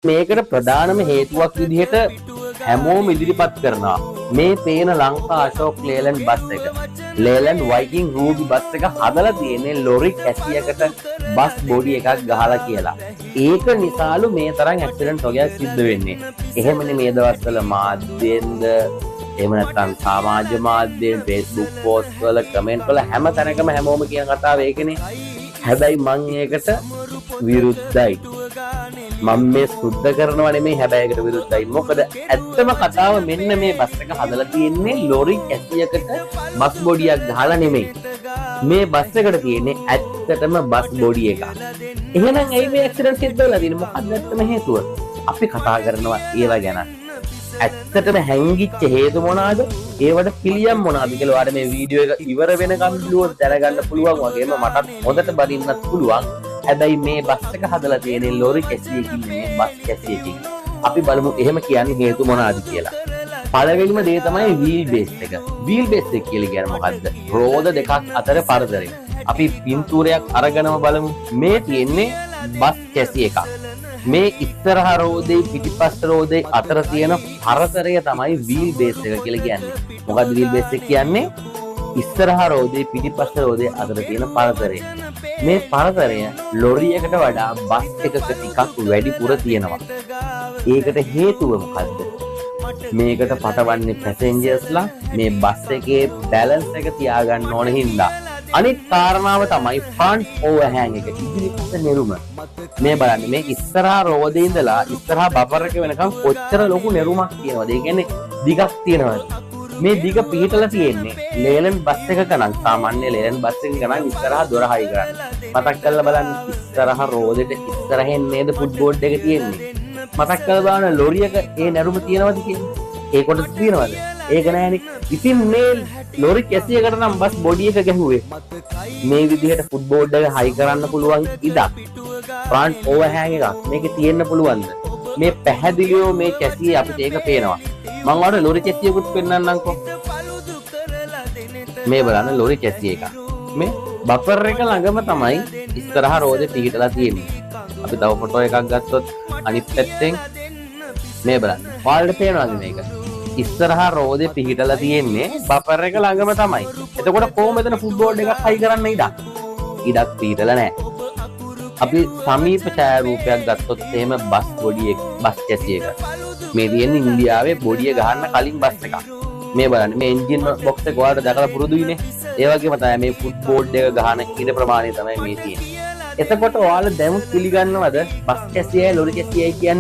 මේකට ප්‍රධානම හේතුවක් විදිහට හැමෝම ඉදිරිපත් කරනවා මේ පේන ලංකා අශෝක් ලේලන්ඩ් බස් එක. ලේලන්ඩ් වයිකින් රූබි බස් එක හදලා තියෙන්නේ ලොරි කැසියකට බස් බොඩි එකක් ගහලා කියලා. ඒක නිසාලු මේ තරම් ඇක්සිඩන්ට් වගේක් සිද්ධ වෙන්නේ. එහෙමනේ මේ දවස්වල මාධ්‍යෙන්ද එහෙම නැත්නම් සමාජ මාධ්‍යයෙන් Facebook post වල කමෙන්ට් වල හැම තැනකම හැමෝම කියන කතාව ඒකනේ. හැබැයි මම ඒකට විරුද්ධයි. මම මේ සුද්ධ කරනවා නෙමෙයි හැබැයි ඒකට විරුද්ධයි. මොකද ඇත්තම කතාව මෙන්න මේ බස් එක හදලා තියෙන්නේ ලොරි කැසියකට බස් බොඩියක් ගහලා නෙමෙයි. මේ බස් එකට තියෙන්නේ ඇත්තටම බස් බොඩි එකක්. එහෙනම් ඇයි මේ ඇක්සිඩන්ට් සිද්ධ වෙලා තියෙන්නේ? මොකක්ද ඇත්තම හේතුව? අපි කතා කරනවා ඒවා ගැන. ඇත්තටම හැංගිච්ච හේතු මොනවාද? ඒවට පිළියම් මොනවාද කියලා ඔයාලට මේ වීඩියෝ එක ඉවර වෙනකම් බලුවොත් දැනගන්න පුළුවන්. වගේම මටත් හොඳට බලින්නත් පුළුවන්. හැබැයි මේ බස් එක හදලා තියෙන්නේ ලොරි කැසියකින් නෙමෙයි බස් කැසියකින්. අපි බලමු එහෙම කියන්නේ හේතු මොනවාද කියලා. පළවෙනිම දේ තමයි වීල් බේස් එක. වීල් බේස් එක කියලා කියන්නේ මොකද්ද? රෝද දෙකක් අතර පරතරය. අපි පින්තූරයක් අරගෙනම බලමු. මේ තියෙන්නේ බස් කැසිය එකක්. මේ ඉස්සරහා රෝදේ පිටිපස්ස රෝදේ අතර තියෙන පරතරය තමයි වීල් බේස් එක කියලා කියන්නේ. මොකද්ද වීල් බේස් එක කියන්නේ? ඉස්සරහා රෝදේ පිටිපස්ස රෝදේ අතර තියෙන පරතරය. මේ පරතරය ලොරියකට වඩා බස් එකක ටිකක් වැඩිපුර තියෙනවා. ඒකට හේතුව මොකද්ද? මේකට පටවන්නේ පැසෙන්ජර්ස්ලා මේ බස් එකේ බැලන්ස් එක තියාගන්න ඕන හින්දා. අනිත් කාරණාව තමයි ෆ්‍රන්ට් ඕවර්හෑන් එක. ඉදිරිපස නෙරුම. මේ බලන්න මේ ඉස්සරහා රෝදේ ඉඳලා ඉස්සරහා බබර් එක වෙනකම් කොච්චර ලොකු නෙරුමක් තියෙනවද? ඒ කියන්නේ දිගක් තියෙනවද? මේ දිග පිටලා තියෙන්නේ ලේලන්ඩ් බස් එකක නම් සාමාන්‍ය ලේලන්ඩ් බස් එකක නම් ඉස්සරහා දොර හයි කරන්න. මතක් කරලා බලන්න ඉස්සරහා රෝදෙට ඉස්සරහෙන් නේද ෆුට්බෝඩ් එක තියෙන්නේ. මතක් කරලා බලන්න ලොරියක ඒ නැරුම තියෙනවද කියන්නේ? ඒ කොටස තියෙනවද? ඒක නෑනේ. ඉතින් මේ ලොරි කැසියකට නම් බස් බොඩි එක ගැහුවේ. මේ විදිහට ෆුට්බෝඩ් එක හයි කරන්න පුළුවන් ඉඩක්. ෆ්‍රන්ට් ඕවර්හෑන් එකක් මේකේ තියෙන්න පුළුවන්ද? මේ පැහැදිලිව මේ කැසියේ අපිට ඒක පේනවා. මම ඔයාලට ලොරි කැසියකුත් පෙන්නන්නම්කෝ. මේ බලන්න ලොරි කැසිය එක. මේ බෆර් එක ළඟම තමයි ඉස්සරහා රෝදේ පිහිටලා තියෙන්නේ. අපි තව ෆොටෝ එකක් ගත්තොත් අනිත් පැත්තෙන් මේ බලන්න. ඔයාලට පේනවද මේක? ඉස්සරහා රෝදේ පිහිටලා තියෙන්නේ බෆර් එක ළඟම තමයි. එතකොට කොහොමද එතන ෆුට්බෝඩ් එකක් හයි කරන්න ඉඩක්? ඉඩක් පිහිටලා නැහැ. අපි සමීප ඡායාරූපයක් ගත්තොත් එහෙම බස් බොඩි එක බස් කැසිය එක. මේ තියෙන්නේ ඉන්දියාවේ බොඩිය ගහන්න කලින් බස් එකක්. මේ බලන්න මේ එන්ජින් බොක්ස් එක ඔයාලට දැකලා පුරුදුයිනේ. ඒ වගේම තමයි මේ ෆුට්බෝඩ් එක ගහන ඉඩ ප්‍රමාණය තමයි මේ තියෙන්නේ. එතකොට ඔයාලා දැන් පිළිගන්නවද බස් කැසියයි ලොරි කැසියයි කියන්නේ